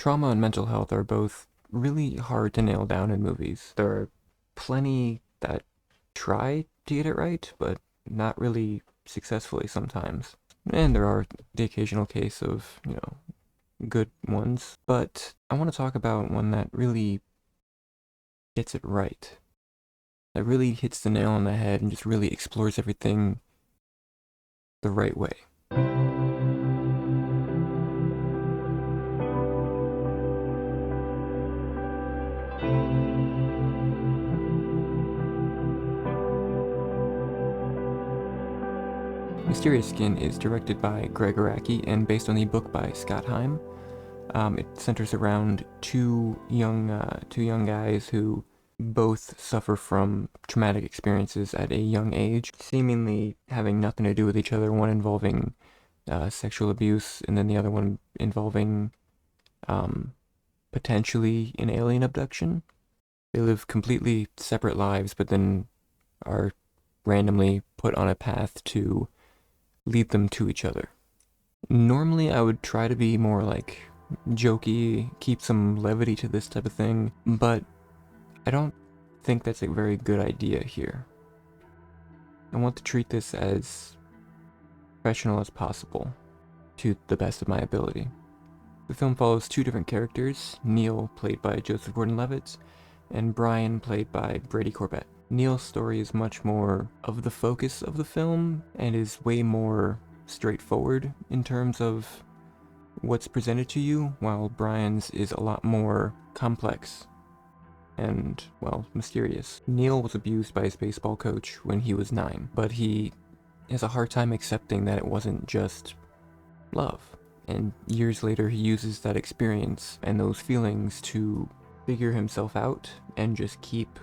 Trauma and mental health are both really hard to nail down in movies. There are plenty that try to get it right, but not really successfully sometimes. And there are the occasional case of, good ones. But I want to talk about one that really gets it right. That really hits the nail on the head and just really explores everything the right way. Mysterious Skin is directed by Greg Araki and based on the book by Scott Heim. It centers around two young guys who both suffer from traumatic experiences at a young age, seemingly having nothing to do with each other. One involving sexual abuse, and then the other one involving potentially an alien abduction. They live completely separate lives, but then are randomly put on a path to lead them to each other. Normally, I would try to be more like jokey, keep some levity to this type of thing, but I don't think that's a very good idea here. I want to treat this as professional as possible, to the best of my ability. The film follows two different characters, Neil, played by Joseph Gordon-Levitt, and Brian, played by Brady Corbett. Neil's story is much more of the focus of the film, and is way more straightforward in terms of what's presented to you, while Brian's is a lot more complex and, well, mysterious. Neil was abused by his baseball coach when he was 9, but he has a hard time accepting that it wasn't just love. And years later, he uses that experience and those feelings to figure himself out and just keep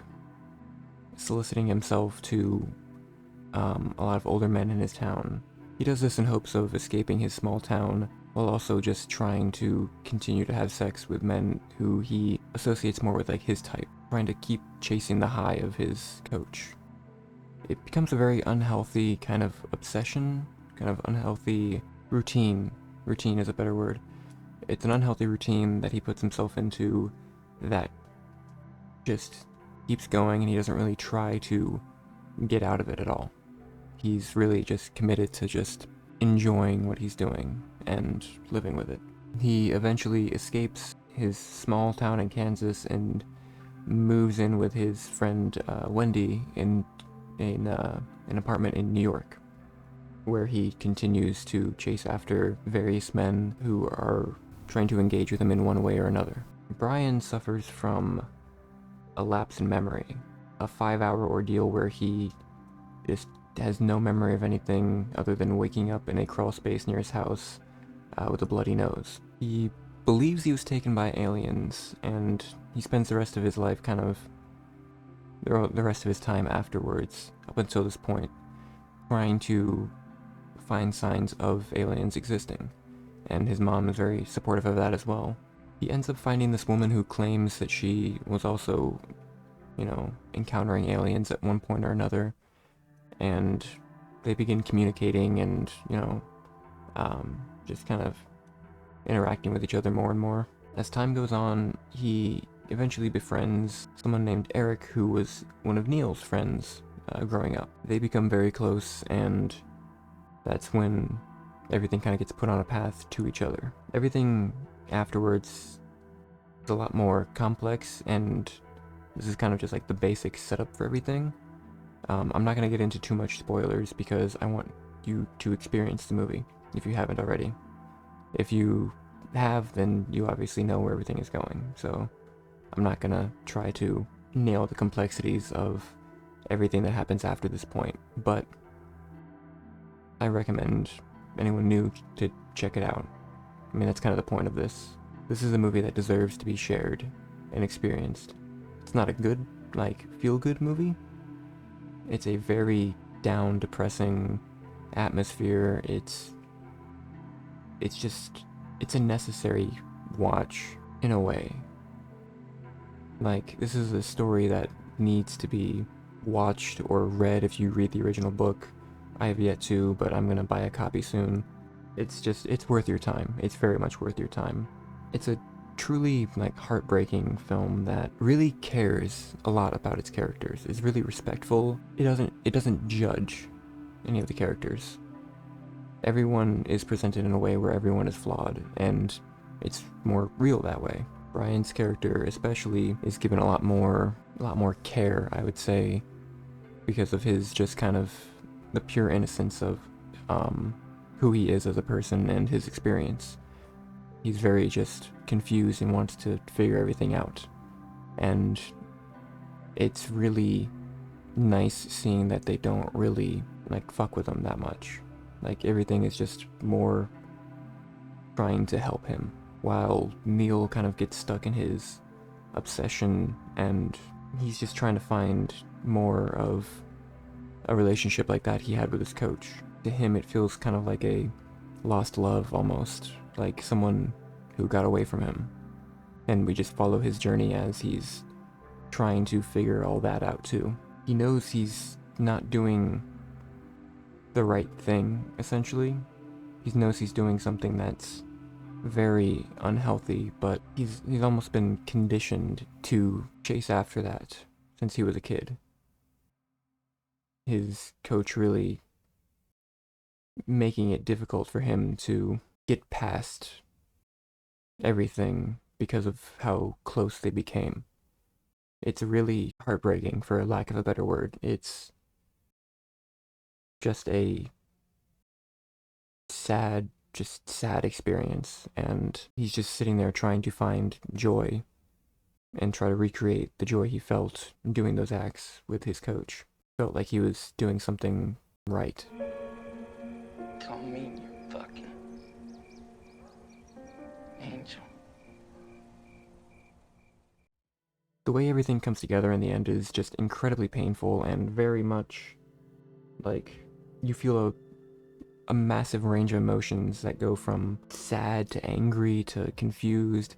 soliciting himself to a lot of older men in his town. He does this in hopes of escaping his small town, while also just trying to continue to have sex with men who he associates more with like his type, trying to keep chasing the high of his coach. It becomes a very unhealthy kind of obsession, kind of unhealthy routine. Routine is a better word. It's an unhealthy routine that he puts himself into that just keeps going, and he doesn't really try to get out of it at all. He's really just committed to just enjoying what he's doing and living with it. He eventually escapes his small town in Kansas and moves in with his friend Wendy in an apartment in New York, where he continues to chase after various men who are trying to engage with him in one way or another. Brian suffers from a lapse in memory, a 5-hour ordeal where he just has no memory of anything other than waking up in a crawl space near his house with a bloody nose. He believes he was taken by aliens, and he spends the rest of his life the rest of his time afterwards, up until this point, trying to find signs of aliens existing, and his mom is very supportive of that as well. He ends up finding this woman who claims that she was also, encountering aliens at one point or another, and they begin communicating and, just kind of interacting with each other more and more. As time goes on, he eventually befriends someone named Eric, who was one of Neil's friends growing up. They become very close, and that's when everything kind of gets put on a path to each other. Everything afterwards is a lot more complex, and this is kind of just like the basic setup for everything. I'm not going to get into too much spoilers because I want you to experience the movie if you haven't already. If you have, then you obviously know where everything is going, so I'm not going to try to nail the complexities of everything that happens after this point, but I recommend anyone new to check it out. I mean, that's kind of the point of this. This is a movie that deserves to be shared and experienced. It's not a good, feel-good movie. It's a very down, depressing atmosphere. It's a necessary watch in a way. This is a story that needs to be watched or read if you read the original book. I have yet to, but I'm gonna buy a copy soon. It's worth your time. It's very much worth your time. It's a truly like heartbreaking film that really cares a lot about its characters. Is really respectful. It doesn't judge any of the characters. Everyone is presented in a way where everyone is flawed, and it's more real that way. Brian's character especially is given a lot more care, I would say, because of his just kind of the pure innocence of who he is as a person and his experience. He's very just confused and wants to figure everything out. And it's really nice seeing that they don't really like fuck with him that much. Like everything is just more trying to help him, while Neil kind of gets stuck in his obsession and he's just trying to find more of a relationship like that he had with his coach. To him, it feels kind of like a lost love almost, like someone who got away from him. And we just follow his journey as he's trying to figure all that out too. He knows he's not doing the right thing, essentially. He knows he's doing something that's very unhealthy, but he's almost been conditioned to chase after that since he was a kid. His coach really making it difficult for him to get past everything because of how close they became. It's really heartbreaking, for lack of a better word. It's just a sad experience, and he's just sitting there trying to find joy and try to recreate the joy he felt doing those acts with his coach. Felt like he was doing something right. Don't mean you're fucking angel. The way everything comes together in the end is just incredibly painful and very much like you feel a massive range of emotions that go from sad to angry to confused,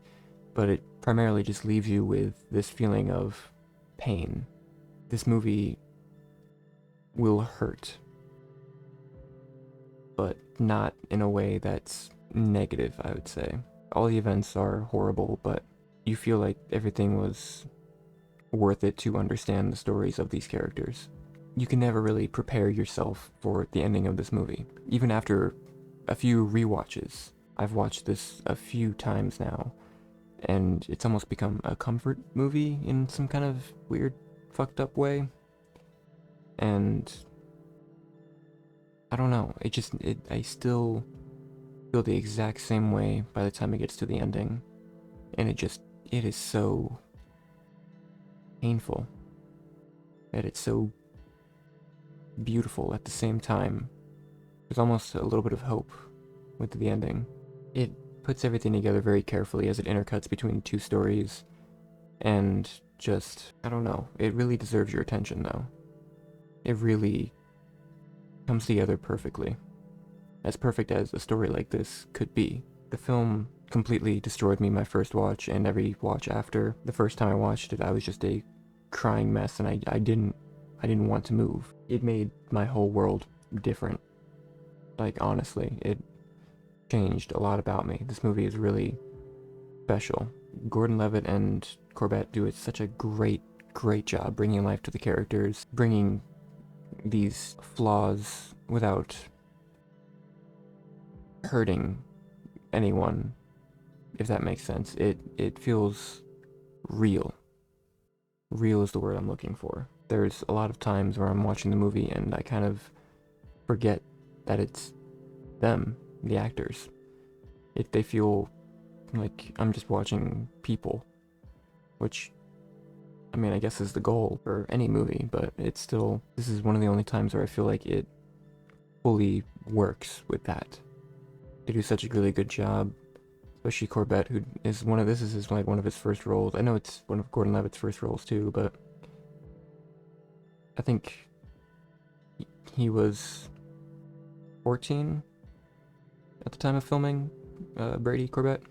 but it primarily just leaves you with this feeling of pain. This movie will hurt, but not in a way that's negative, I would say. All the events are horrible, but you feel like everything was worth it to understand the stories of these characters. You can never really prepare yourself for the ending of this movie. Even after a few rewatches, I've watched this a few times now, and it's almost become a comfort movie in some kind of weird, fucked up way. And I don't know, I still feel the exact same way by the time it gets to the ending. And it is so painful. And it's so beautiful at the same time. There's almost a little bit of hope with the ending. It puts everything together very carefully as it intercuts between two stories, and just, I don't know, it really deserves your attention though. It really comes together perfectly. As perfect as a story like this could be. The film completely destroyed me my first watch, and every watch after. The first time I watched it, I was just a crying mess, and I didn't want to move. It made my whole world different. Like, honestly, it changed a lot about me. This movie is really special. Gordon-Levitt and Corbett do such a great job bringing life to the characters, bringing these flaws without hurting anyone, if that makes sense. It feels real. Real is the word I'm looking for. There's a lot of times where I'm watching the movie and I kind of forget that it's them, the actors. They feel like I'm just watching people, which, I mean, I guess is the goal for any movie, but this is one of the only times where I feel like it fully works with that. They do such a really good job, especially Corbett, who is one of his first roles. I know it's one of Gordon-Levitt's first roles too, but I think he was 14 at the time of filming Brady Corbett.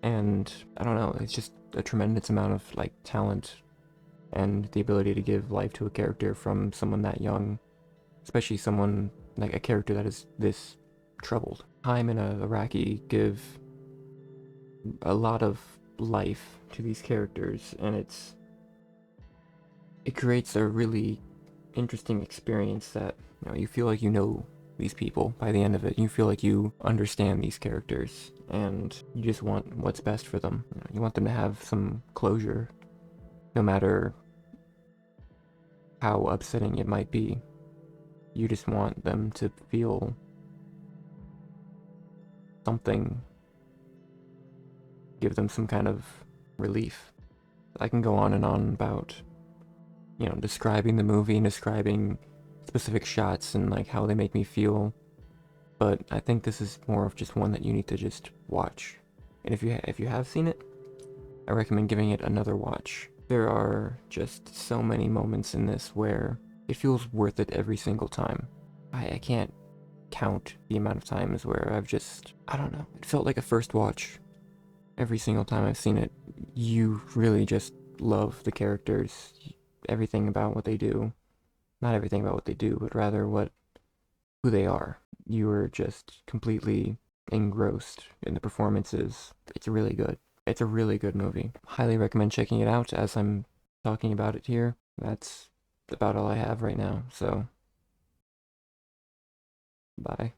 And I don't know, it's just a tremendous amount of like talent and the ability to give life to a character from someone that young, especially someone like a character that is this troubled. Time in Iraqi give a lot of life to these characters, and it creates a really interesting experience that, you know, you feel like you know these people by the end of it. You feel like you understand these characters, and you just want what's best for them. You know, you want them to have some closure, no matter how upsetting it might be. You just want them to feel something, give them some kind of relief. I can go on and on about, you know, describing the movie and describing specific shots and like how they make me feel, but I think this is more of just one that you need to just watch. And if you have seen it, I recommend giving it another watch. There are just so many moments in this where it feels worth it every single time. I can't count the amount of times where I've just, I don't know, it felt like a first watch. Every single time I've seen it, you really just love the characters, everything about what they do. Not everything about what they do, but rather who they are. You are just completely engrossed in the performances. It's really good. It's a really good movie. Highly recommend checking it out as I'm talking about it here. That's about all I have right now, so bye.